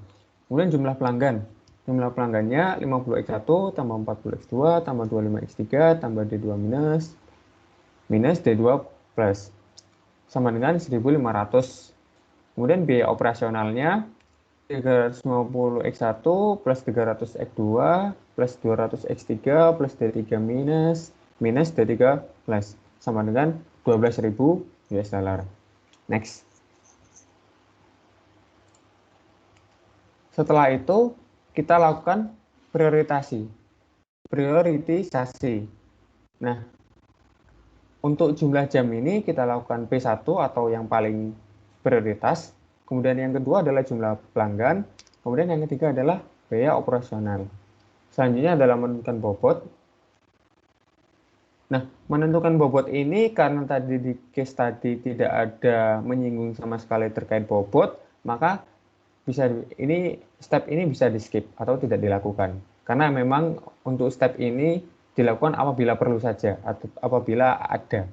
Kemudian jumlah pelanggan. Jumlah pelanggannya 50X1 tambah 40X2 tambah 25X3 tambah D2 minus D2 plus sama dengan 1.500. Kemudian biaya operasionalnya 350X1 plus 300X2 plus 200X3 plus D3 minus D3 plus sama dengan 12.000 US dollar. Next. Setelah itu kita lakukan prioritisasi. Nah, untuk jumlah jam ini kita lakukan P1 atau yang paling prioritas. Kemudian yang kedua adalah jumlah pelanggan. Kemudian yang ketiga adalah biaya operasional. Selanjutnya adalah menentukan bobot. Nah, menentukan bobot ini karena tadi di case tadi tidak ada menyinggung sama sekali terkait bobot, maka step ini bisa di skip atau tidak dilakukan. Karena memang untuk step ini dilakukan apabila perlu saja atau apabila ada.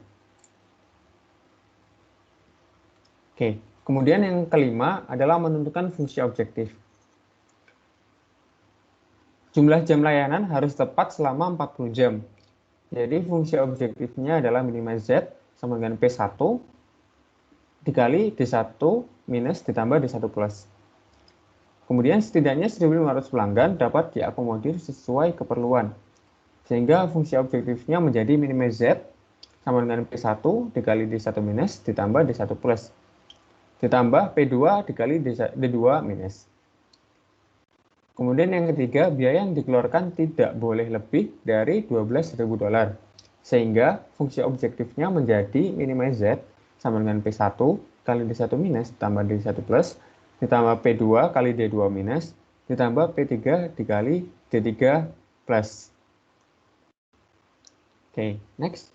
Oke, kemudian yang kelima adalah menentukan fungsi objektif. Jumlah jam layanan harus tepat selama 40 jam. Jadi fungsi objektifnya adalah minimal Z sama dengan P1 dikali D1 minus ditambah D1 plus. Kemudian setidaknya 1.500 pelanggan dapat diakomodir sesuai keperluan. Sehingga fungsi objektifnya menjadi minimal Z sama dengan P1 dikali D1 minus ditambah D1 plus. Ditambah P2 dikali D2 minus. Kemudian yang ketiga, biaya yang dikeluarkan tidak boleh lebih dari $12.000. Sehingga fungsi objektifnya menjadi minimal Z sama dengan P1 kali D1 minus ditambah D1 plus, ditambah P2 kali D2 minus, ditambah P3 dikali D3 plus. Oke, next.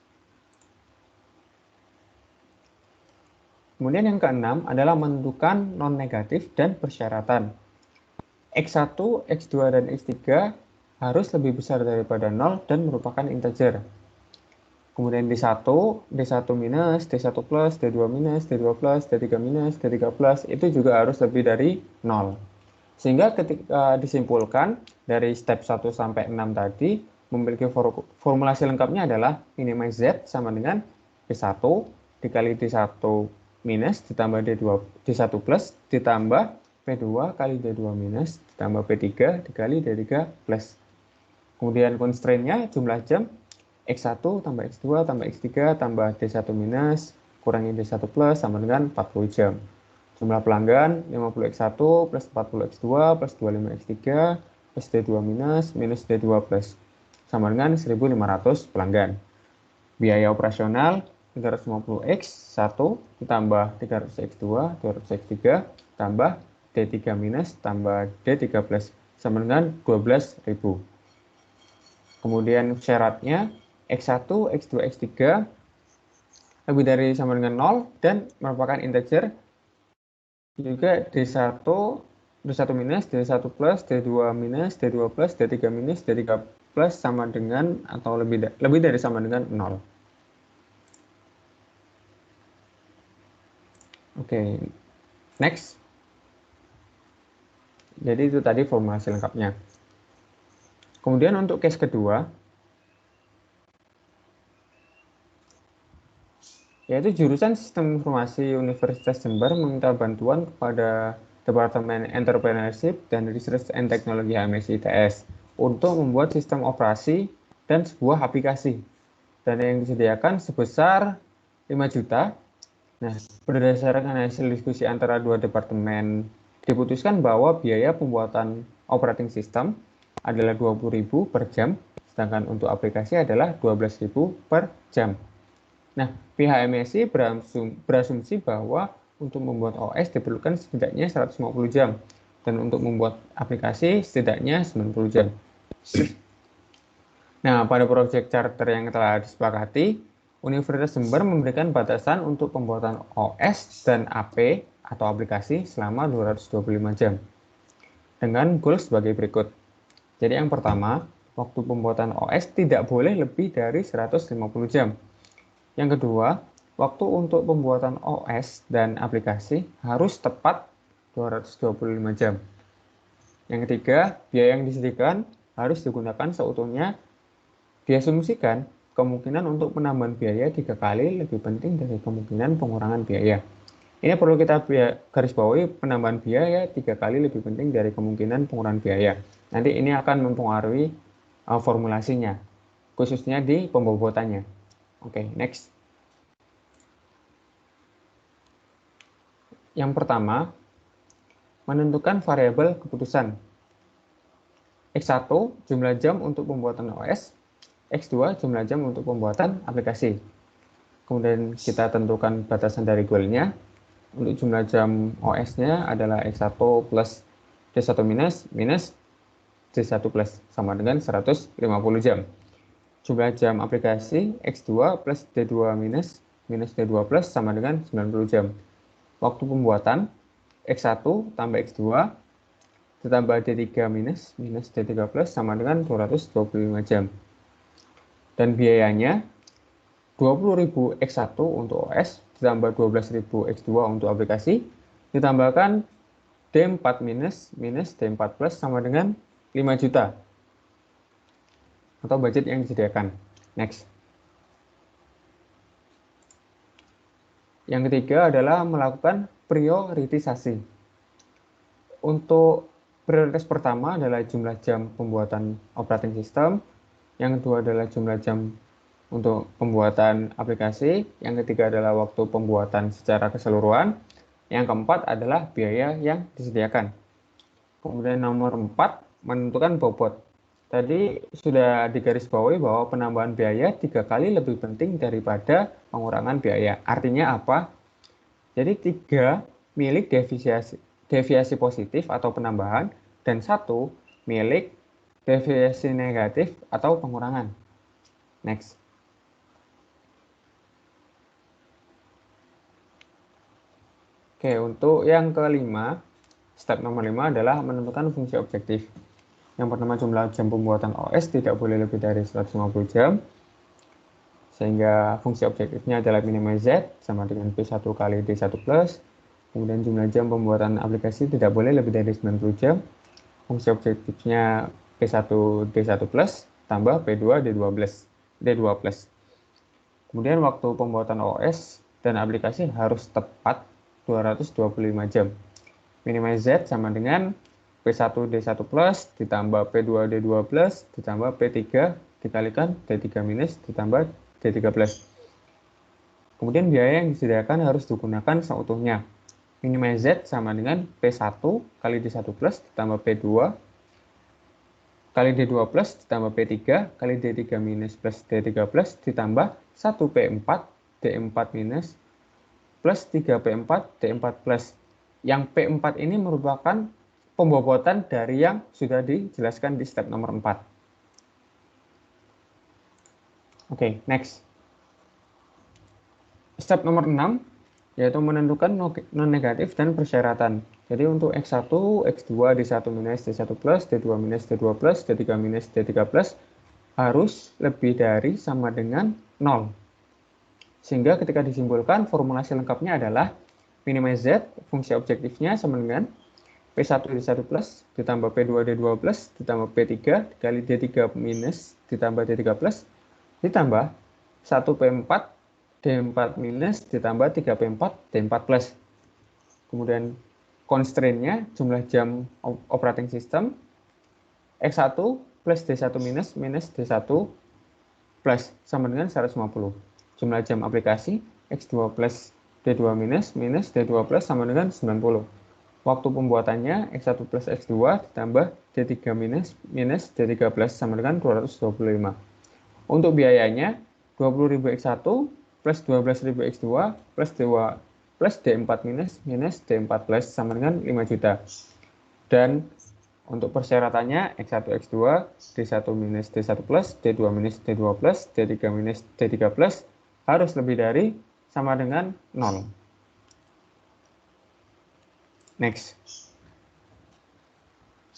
Kemudian yang keenam adalah menentukan non-negatif dan persyaratan. X1, X2, dan X3 harus lebih besar daripada 0 dan merupakan integer. Kemudian D1 minus, D1 plus, D2 minus, D2 plus, D3 minus, D3 plus itu juga harus lebih dari 0. Sehingga ketika disimpulkan dari step 1 sampai 6 tadi, memiliki formulasi lengkapnya adalah minimal Z sama dengan D1 dikali D1 minus ditambah D1 plus ditambah P2 kali D2 minus ditambah P3 dikali D3 plus. Kemudian constraint-nya jumlah jam X1 tambah X2 tambah X3 tambah D1 minus kurangi D1 plus sama dengan 40 jam. Jumlah pelanggan 50 X1 plus 40 X2 plus 25 X3 plus D2 minus D2 plus sama dengan 1.500 pelanggan. Biaya operasional 350 X1 ditambah 300 X2 200 X3 tambah D3 minus tambah D3 plus sama dengan 12.000. Kemudian syaratnya X1, X2, X3 lebih dari sama dengan 0 dan merupakan integer. Juga D1 minus, D1 plus, D2 minus, D2 plus, D3 minus, D3 plus sama dengan atau lebih dari sama dengan 0. Oke, next. Jadi itu tadi formulasi lengkapnya. Kemudian untuk case kedua, yaitu jurusan Sistem Informasi Universitas Jember meminta bantuan kepada Departemen Entrepreneurship dan Research and Technology HMSI ITS untuk membuat sistem operasi dan sebuah aplikasi. Dana yang disediakan sebesar 5 juta. Nah, berdasarkan hasil diskusi antara dua departemen, diputuskan bahwa biaya pembuatan operating system adalah 20.000 per jam, sedangkan untuk aplikasi adalah 12.000 per jam. Nah, pihak MSI berasumsi bahwa untuk membuat OS diperlukan setidaknya 150 jam, dan untuk membuat aplikasi setidaknya 90 jam. Nah, pada proyek charter yang telah disepakati, Universitas Jember memberikan batasan untuk pembuatan OS dan AP atau aplikasi selama 225 jam. Dengan goal sebagai berikut. Jadi yang pertama, waktu pembuatan OS tidak boleh lebih dari 150 jam. Yang kedua, waktu untuk pembuatan OS dan aplikasi harus tepat 225 jam. Yang ketiga, biaya yang disediakan harus digunakan seutuhnya. Diasumsikan kemungkinan untuk penambahan biaya 3 kali lebih penting dari kemungkinan pengurangan biaya. Ini perlu kita garis bawahi, penambahan biaya 3 kali lebih penting dari kemungkinan pengurangan biaya. Nanti ini akan mempengaruhi formulasinya, khususnya di pembobotannya. Oke, next. Yang pertama, menentukan variabel keputusan. X1 jumlah jam untuk pembuatan OS, X2 jumlah jam untuk pembuatan aplikasi. Kemudian kita tentukan batasan dari goalnya. Untuk jumlah jam OS-nya adalah X1 plus D1 minus D1 plus sama dengan 150 jam. Jumlah jam aplikasi X2 plus D2 minus D2 plus sama dengan 90 jam. Waktu pembuatan X1 tambah X2 ditambah D3 minus D3 plus sama dengan 225 jam. Dan biayanya 20.000 X1 untuk OS ditambah 12.000 X2 untuk aplikasi ditambahkan D4 minus D4 plus sama dengan 5 juta atau budget yang disediakan. Next. Yang ketiga adalah melakukan prioritisasi. Untuk prioritas pertama adalah jumlah jam pembuatan operating system, yang kedua adalah jumlah jam untuk pembuatan aplikasi, yang ketiga adalah waktu pembuatan secara keseluruhan, yang keempat adalah biaya yang disediakan. Kemudian nomor 4, menentukan bobot. Tadi sudah digarisbawahi bahwa penambahan biaya 3 kali lebih penting daripada pengurangan biaya. Artinya apa? Jadi 3 milik deviasi positif atau penambahan, dan 1 milik deviasi negatif atau pengurangan. Next. Oke, untuk yang kelima, step nomor 5 adalah menentukan fungsi objektif. Yang pertama, jumlah jam pembuatan OS tidak boleh lebih dari 150 jam, sehingga fungsi objektifnya adalah minimize Z sama dengan P1 kali D1 plus. Kemudian jumlah jam pembuatan aplikasi tidak boleh lebih dari 90 jam. Fungsi objektifnya P1 D1 plus tambah P2 D2 plus. Kemudian waktu pembuatan OS dan aplikasi harus tepat 225 jam. Minimize Z sama dengan P1 D1 plus ditambah P2 D2 plus ditambah P3 dikalikan D3 minus ditambah D3 plus. Kemudian biaya yang disediakan harus digunakan seutuhnya. Minimize Z sama dengan P1 kali D1 plus ditambah P2 kali D2 plus ditambah P3 kali D3 minus plus D3 plus ditambah 1P4 D4 minus plus 3P4 D4 plus. Yang P4 ini merupakan pembobotan dari yang sudah dijelaskan di step nomor 4. Oke, next. Step nomor 6, yaitu menentukan non-negatif dan persyaratan. Jadi untuk X1, X2, D1 minus D1 plus, D2 minus D2 plus, D3 minus D3 plus harus lebih dari sama dengan 0. Sehingga ketika disimpulkan, formulasi lengkapnya adalah minimize Z, fungsi objektifnya sama dengan P1 D1 plus ditambah P2 D2 plus ditambah P3 dikali D3 minus ditambah D3 plus ditambah 1P4 D4 minus ditambah 3P4 D4 plus. Kemudian constraint-nya jumlah jam operating system X1 plus D1 minus D1 plus sama dengan 150. Jumlah jam aplikasi X2 plus D2 minus D2 plus sama dengan 90. Waktu pembuatannya X1 plus X2 ditambah D3 minus D3 plus sama dengan 225. Untuk biayanya 20.000 X1 plus 12.000 X2 plus D4 minus D4 plus sama dengan 5 juta. Dan untuk persyaratannya X1 X2 D1 minus D1 plus D2 minus D2 plus D3 minus D3 plus harus lebih dari sama dengan 0. Next.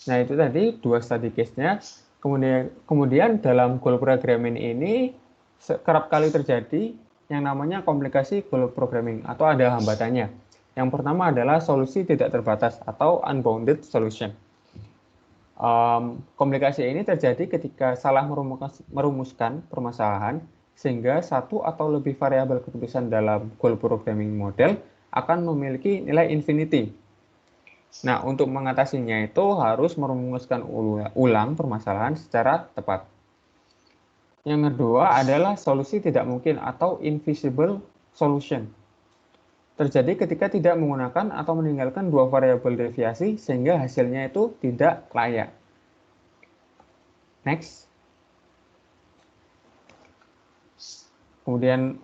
Nah, itu tadi 2 study case-nya. Kemudian dalam goal programming ini kerap kali terjadi yang namanya komplikasi goal programming atau ada hambatannya. Yang pertama adalah solusi tidak terbatas atau unbounded solution. Komplikasi ini terjadi ketika salah merumuskan permasalahan sehingga satu atau lebih variabel keputusan dalam goal programming model akan memiliki nilai infinity. Nah, untuk mengatasinya itu harus merumuskan ulang permasalahan secara tepat. Yang kedua adalah solusi tidak mungkin atau invisible solution. terjadi ketika tidak menggunakan atau meninggalkan dua variabel deviasi sehingga hasilnya itu tidak layak. Next. Kemudian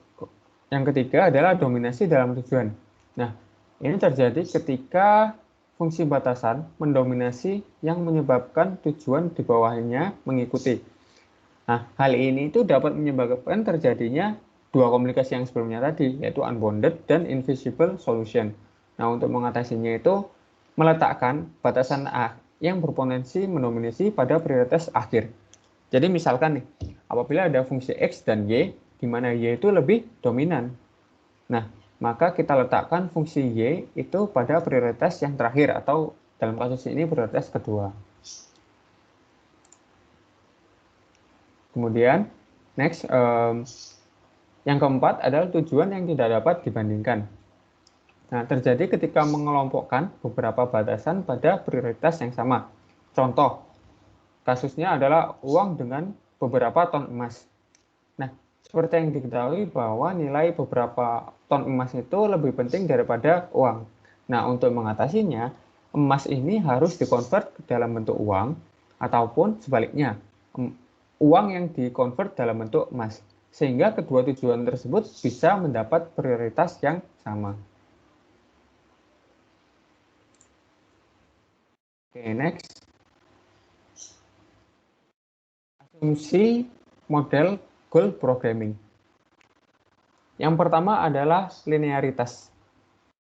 yang ketiga adalah dominasi dalam tujuan. Nah, ini terjadi ketika fungsi batasan mendominasi yang menyebabkan tujuan di bawahnya mengikuti. Nah, hal ini itu dapat menyebabkan terjadinya dua komunikasi yang sebelumnya tadi, yaitu unbounded dan invisible solution. Nah, untuk mengatasinya itu meletakkan batasan A yang berpotensi mendominasi pada prioritas akhir. Jadi misalkan nih, apabila ada fungsi X dan Y, di mana Y itu lebih dominan. Nah, maka kita letakkan fungsi Y itu pada prioritas yang terakhir, atau dalam kasus ini prioritas kedua. Kemudian, next, yang keempat adalah tujuan yang tidak dapat dibandingkan. Nah, terjadi ketika mengelompokkan beberapa batasan pada prioritas yang sama. Contoh, kasusnya adalah uang dengan beberapa ton emas. Nah, seperti yang diketahui bahwa nilai beberapa ton emas itu lebih penting daripada uang. Nah, untuk mengatasinya, emas ini harus dikonvert ke dalam bentuk uang, ataupun sebaliknya, uang yang dikonvert dalam bentuk emas, sehingga kedua tujuan tersebut bisa mendapat prioritas yang sama. Oke, next. Asumsi model goal programming. Yang pertama adalah linearitas.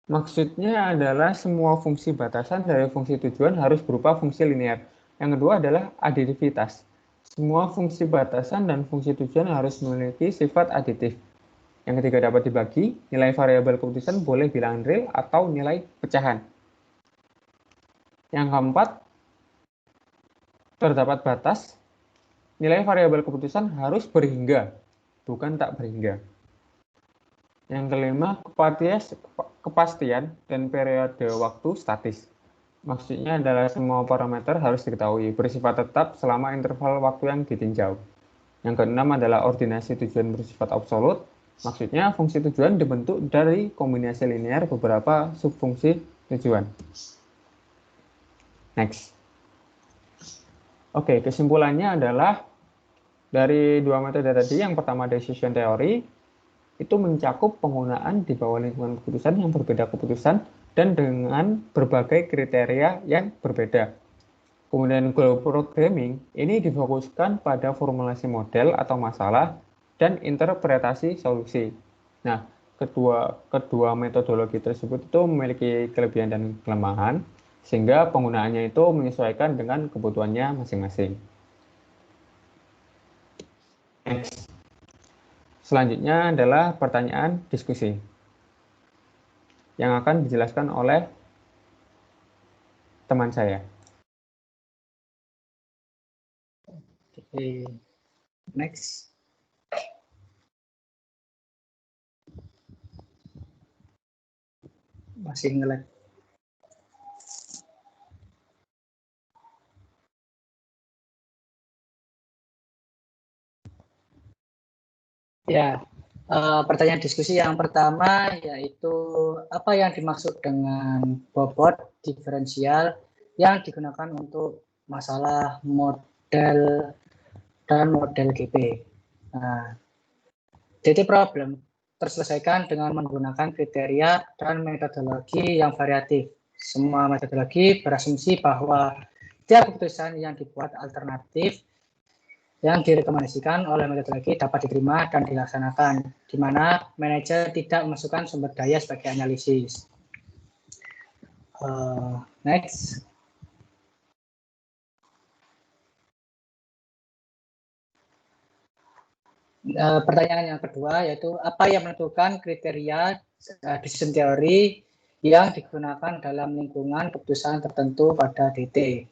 Maksudnya adalah semua fungsi batasan dari fungsi tujuan harus berupa fungsi linear. Yang kedua adalah aditivitas. Semua fungsi batasan dan fungsi tujuan harus memiliki sifat aditif. Yang ketiga dapat dibagi, nilai variabel keputusan boleh bilangan real atau nilai pecahan. Yang keempat, terdapat batas, nilai variabel keputusan harus berhingga, bukan tak berhingga. Yang kelima, kepastian dan periode waktu statis. Maksudnya adalah semua parameter harus diketahui, bersifat tetap selama interval waktu yang ditinjau. Yang keenam adalah ordinasi tujuan bersifat absolut. Maksudnya fungsi tujuan dibentuk dari kombinasi linear beberapa subfungsi tujuan. Next. Oke, kesimpulannya adalah dari dua metode tadi, yang pertama decision theory, itu mencakup penggunaan di bawah lingkungan keputusan yang berbeda keputusan dan dengan berbagai kriteria yang berbeda. Kemudian goal programming ini difokuskan pada formulasi model atau masalah dan interpretasi solusi. Nah, kedua metodologi tersebut itu memiliki kelebihan dan kelemahan, sehingga penggunaannya itu menyesuaikan dengan kebutuhannya masing-masing. Next. Selanjutnya adalah pertanyaan diskusi yang akan dijelaskan oleh teman saya. Oke, next. Masih nge-lag. Ya, pertanyaan diskusi yang pertama yaitu apa yang dimaksud dengan bobot diferensial yang digunakan untuk masalah model dan model GP. Nah, DT problem terselesaikan dengan menggunakan kriteria dan metodologi yang variatif. Semua metodologi berasumsi bahwa setiap keputusan yang dibuat alternatif yang direkomendasikan oleh metodologi dapat diterima dan dilaksanakan, di mana manajer tidak memasukkan sumber daya sebagai analisis. Next. Pertanyaan yang kedua yaitu apa yang menentukan kriteria decision theory yang digunakan dalam lingkungan keputusan tertentu pada DT.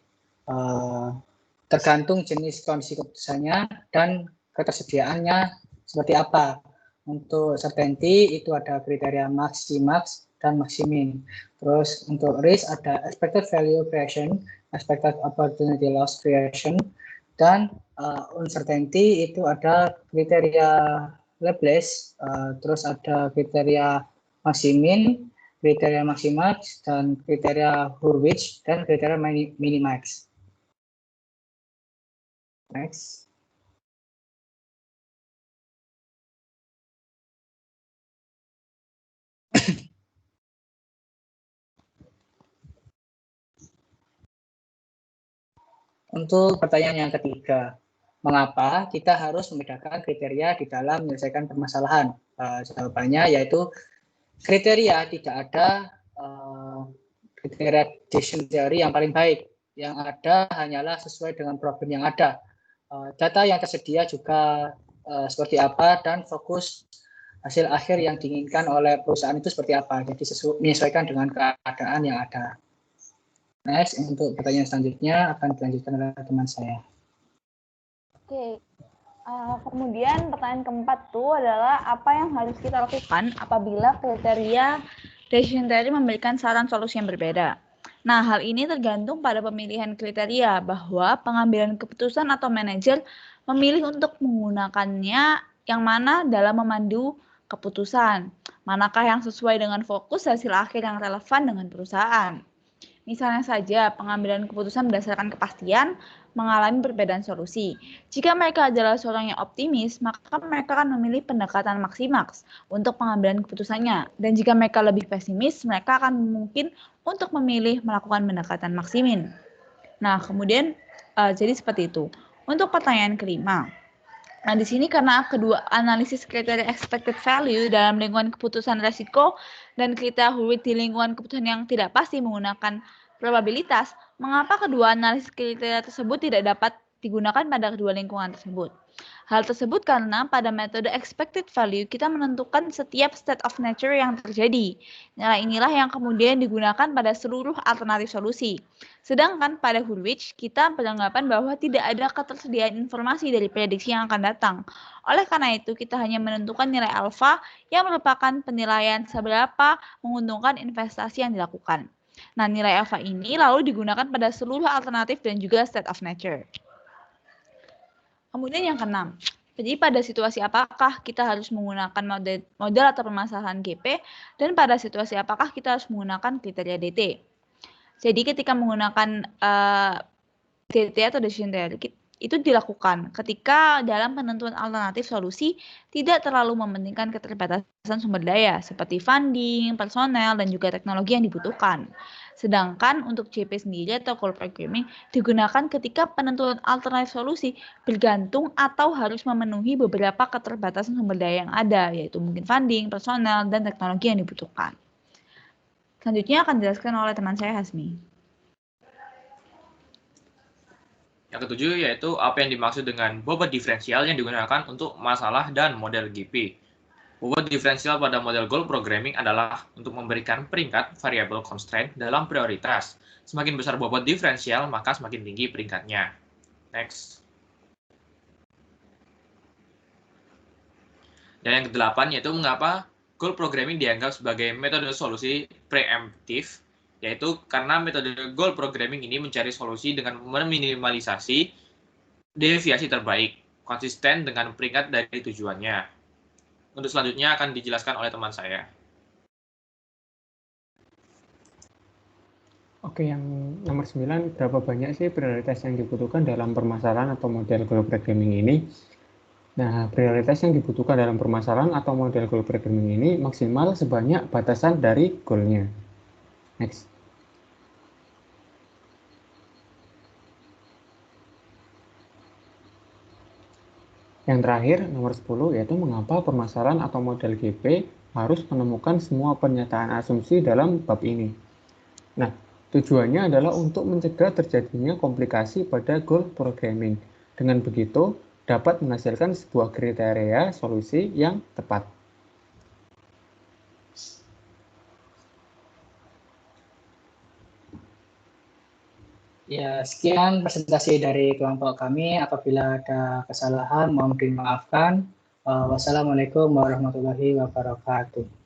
Tergantung jenis kondisi keputusannya dan ketersediaannya seperti apa. Untuk certainty itu ada kriteria max dan maximin. Terus untuk risk ada expected value creation, expected opportunity loss creation, dan uncertainty itu ada kriteria Laplace, terus ada kriteria maximin, kriteria maximax, dan kriteria Hurwitz, dan kriteria minimax. Next. Untuk pertanyaan yang ketiga, mengapa kita harus membedakan kriteria di dalam menyelesaikan permasalahan? Jawabannya yaitu kriteria tidak ada kriteria decision theory yang paling baik. Yang ada hanyalah sesuai dengan problem yang ada. Data yang tersedia juga seperti apa dan fokus hasil akhir yang diinginkan oleh perusahaan itu seperti apa. Jadi menyesuaikan dengan keadaan yang ada. Next, untuk pertanyaan selanjutnya akan dilanjutkan oleh teman saya. Oke, kemudian pertanyaan keempat tuh adalah apa yang harus kita lakukan apabila kriteria decision theory memberikan saran solusi yang berbeda. Nah, hal ini tergantung pada pemilihan kriteria bahwa pengambilan keputusan atau manajer memilih untuk menggunakannya yang mana dalam memandu keputusan. Manakah yang sesuai dengan fokus hasil akhir yang relevan dengan perusahaan. Misalnya saja, pengambilan keputusan berdasarkan kepastian mengalami perbedaan solusi. Jika mereka adalah seorang yang optimis, maka mereka akan memilih pendekatan maksimaks untuk pengambilan keputusannya. Dan jika mereka lebih pesimis, mereka akan mungkin untuk memilih melakukan pendekatan maksimin. Nah, kemudian jadi seperti itu. Untuk pertanyaan kelima. Nah, di sini karena kedua analisis kriteria expected value dalam lingkungan keputusan resiko dan kriteria Hurwitz di lingkungan keputusan yang tidak pasti menggunakan probabilitas, mengapa kedua analisis kriteria tersebut tidak dapat digunakan pada kedua lingkungan tersebut? Hal tersebut karena pada metode expected value kita menentukan setiap state of nature yang terjadi. Nilai inilah yang kemudian digunakan pada seluruh alternatif solusi. Sedangkan pada Hurwitz kita beranggapan bahwa tidak ada ketersediaan informasi dari prediksi yang akan datang. Oleh karena itu kita hanya menentukan nilai alfa yang merupakan penilaian seberapa menguntungkan investasi yang dilakukan. Nah, nilai alfa ini lalu digunakan pada seluruh alternatif dan juga state of nature. Kemudian yang keenam, jadi pada situasi apakah kita harus menggunakan model atau permasalahan GP dan pada situasi apakah kita harus menggunakan kriteria DT. Jadi ketika menggunakan DT atau decision theory itu dilakukan ketika dalam penentuan alternatif solusi tidak terlalu mementingkan keterbatasan sumber daya seperti funding, personel, dan juga teknologi yang dibutuhkan. Sedangkan untuk JP sendiri atau goal programming digunakan ketika penentuan alternatif solusi bergantung atau harus memenuhi beberapa keterbatasan sumber daya yang ada, yaitu mungkin funding, personel, dan teknologi yang dibutuhkan. Selanjutnya akan dijelaskan oleh teman saya, Hasmi. Yang ketujuh yaitu apa yang dimaksud dengan bobot diferensial yang digunakan untuk masalah dan model GP. Bobot diferensial pada model goal programming adalah untuk memberikan peringkat variabel constraint dalam prioritas. Semakin besar bobot diferensial, maka semakin tinggi peringkatnya. Next. Dan yang kedelapan yaitu mengapa goal programming dianggap sebagai metode solusi preemptif, yaitu karena metode goal programming ini mencari solusi dengan meminimalisasi deviasi terbaik, konsisten dengan peringkat dari tujuannya. Untuk selanjutnya akan dijelaskan oleh teman saya. Oke, yang nomor 9, berapa banyak sih prioritas yang dibutuhkan dalam permasalahan atau model goal programming ini? Nah, prioritas yang dibutuhkan dalam permasalahan atau model goal programming ini maksimal sebanyak batasan dari goal-nya. Next. Yang terakhir, nomor 10, yaitu mengapa permasalahan atau model GP harus menemukan semua pernyataan asumsi dalam bab ini. Nah, tujuannya adalah untuk mencegah terjadinya komplikasi pada goal programming. Dengan begitu, dapat menghasilkan sebuah kriteria solusi yang tepat. Ya, sekian presentasi dari kelompok kami. Apabila ada kesalahan, mohon dimaafkan. Wassalamualaikum warahmatullahi wabarakatuh.